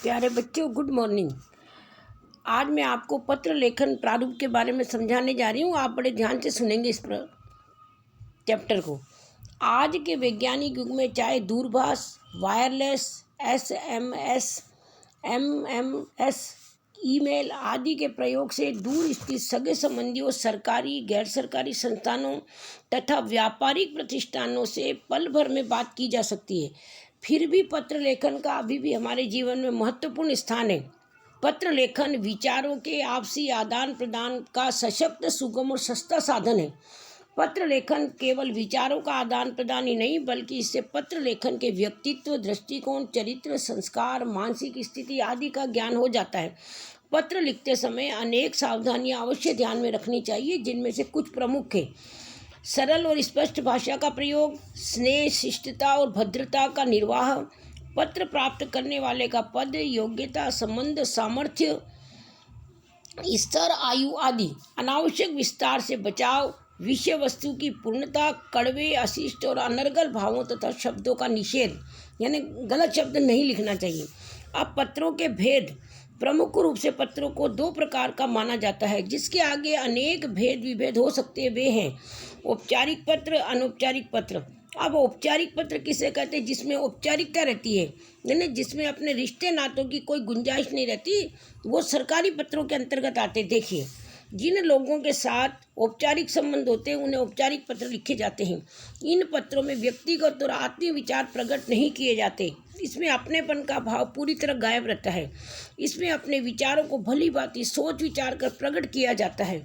प्यारे बच्चों, good morning. आज मैं आपको पत्र लेखन प्रारूप के बारे में समझाने जा रही हूँ। आप बड़े ध्यान से सुनेंगे इस चैप्टर को। आज के वैज्ञानिक युग में चाहे दूरभाष, वायरलेस, SMS, MMS, ईमेल आदि के प्रयोग से दूर स्थित सगे संबंधियों, सरकारी, गैर सरकारी संस्थानों तथा व्यापारिक प्रतिष्ठानों से पल भर में बात की जा सकती है, फिर भी पत्र लेखन का अभी भी हमारे जीवन में महत्वपूर्ण स्थान है। पत्र लेखन विचारों के आपसी आदान प्रदान का सशक्त, सुगम और सस्ता साधन है। पत्र लेखन केवल विचारों का आदान प्रदान ही नहीं, बल्कि इससे पत्र लेखन के व्यक्तित्व, दृष्टिकोण, चरित्र, संस्कार, मानसिक स्थिति आदि का ज्ञान हो जाता है। पत्र लिखते समय अनेक सावधानियां अवश्य ध्यान में रखनी चाहिए, जिनमें से कुछ प्रमुख है। सरल और स्पष्ट भाषा का प्रयोग, स्नेह, शिष्टता और भद्रता का निर्वाह, पत्र प्राप्त करने वाले का पद, योग्यता, संबंध, सामर्थ्य, स्तर, आयु आदि, अनावश्यक विस्तार से बचाव, विषय वस्तु की पूर्णता, कड़वे, अशिष्ट और अनर्गल भावों तथा शब्दों का निषेध, यानी गलत शब्द नहीं लिखना चाहिए। अब पत्रों के भेद। प्रमुख रूप से पत्रों को दो प्रकार का माना जाता है, जिसके आगे अनेक भेद विभेद हो सकते हैं। वे हैं औपचारिक पत्र, अनौपचारिक पत्र। अब औपचारिक पत्र किसे कहते हैं? जिसमें औपचारिकता रहती है, यानी जिसमें अपने रिश्ते नातों की कोई गुंजाइश नहीं रहती, वो सरकारी पत्रों के अंतर्गत आते। देखिए, जिन लोगों के साथ औपचारिक संबंध होते हैं उन्हें औपचारिक पत्र लिखे जाते हैं। इन पत्रों में व्यक्तिगत और आत्मीय विचार प्रकट नहीं किए जाते। इसमें अपनेपन का भाव पूरी तरह गायब रहता है। इसमें अपने विचारों को भली भांति सोच विचार कर प्रकट किया जाता है।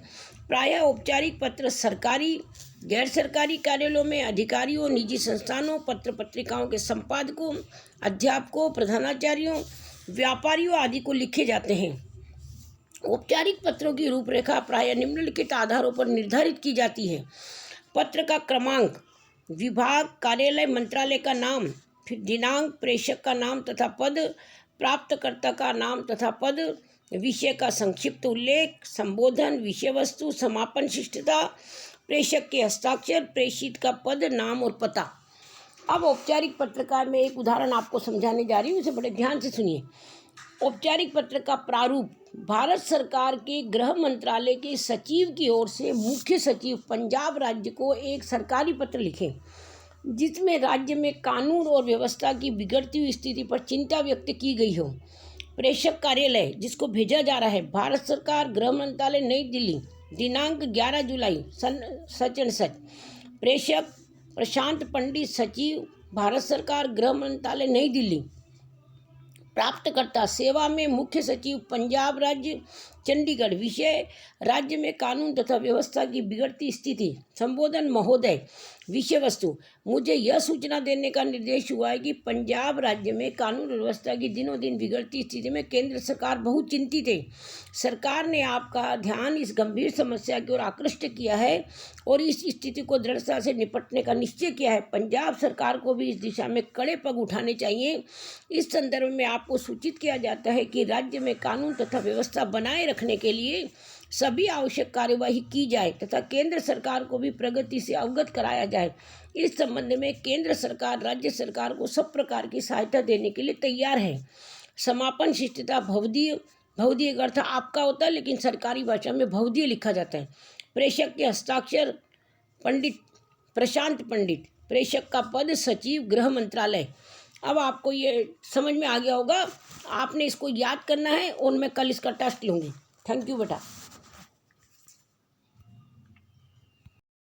प्रायः औपचारिक पत्र सरकारी, गैर सरकारी कार्यालयों में अधिकारियों, निजी संस्थानों, पत्र पत्रिकाओं के संपादकों, अध्यापकों, प्रधानाचार्यों, व्यापारियों आदि को लिखे जाते हैं। औपचारिक पत्रों की रूपरेखा प्रायः निम्नलिखित आधारों पर निर्धारित की जाती है। पत्र का क्रमांक, विभाग, कार्यालय, मंत्रालय का नाम, फिर दिनांक, प्रेषक का नाम तथा पद, प्राप्तकर्ता का नाम तथा पद, विषय का संक्षिप्त उल्लेख, संबोधन, विषय वस्तु, समापन, शिष्टता, प्रेषक के हस्ताक्षर, प्रेषित का पद, नाम और पता। अब औपचारिक पत्र का मैं एक उदाहरण आपको समझाने जा रही हूँ, इसे बड़े ध्यान से सुनिए। औपचारिक पत्र का प्रारूप। भारत सरकार के गृह मंत्रालय के सचिव की ओर से मुख्य सचिव पंजाब राज्य को एक सरकारी पत्र लिखें, जिसमें राज्य में कानून और व्यवस्था की बिगड़ती हुई स्थिति पर चिंता व्यक्त की गई हो। प्रेषक कार्यालय, जिसको भेजा जा रहा है, भारत सरकार, गृह मंत्रालय, नई दिल्ली, दिनांक 11 जुलाई सन सच एंड सच। प्रेषक प्रशांत पंडित, सचिव, भारत सरकार, गृह मंत्रालय, नई दिल्ली। प्राप्तकर्ता सेवा में मुख्य सचिव, पंजाब राज्य, चंडीगढ़। विषय, राज्य में कानून तथा व्यवस्था की बिगड़ती स्थिति। संबोधन, महोदय। विषय वस्तु, मुझे यह सूचना देने का निर्देश हुआ है कि पंजाब राज्य में कानून व्यवस्था की दिनों दिन बिगड़ती स्थिति में केंद्र सरकार बहुत चिंतित है। सरकार ने आपका ध्यान इस गंभीर समस्या की ओर आकृष्ट किया है और इस स्थिति को दृढ़ता से निपटने का निश्चय किया है। पंजाब सरकार को भी इस दिशा में कड़े पग उठाने चाहिए। इस संदर्भ में आपको सूचित किया जाता है कि राज्य में कानून तथा व्यवस्था बनाए रखने के लिए सभी आवश्यक कार्यवाही की जाए तथा केंद्र सरकार को भी प्रगति से अवगत कराया जाए। इस संबंध में केंद्र सरकार राज्य सरकार को सब प्रकार की सहायता देने के लिए तैयार है। समापन, शिष्टता, भवदीय। भवदीय का अर्थ आपका होता है, लेकिन सरकारी भाषा में भवदीय लिखा जाता है। प्रेषक के हस्ताक्षर, पंडित प्रशांत पंडित। प्रेषक का पद, सचिव, गृह मंत्रालय। अब आपको ये समझ में आ गया होगा। आपने इसको याद करना है और मैं कल इसका टेस्ट लूँगी। थैंक यू बेटा।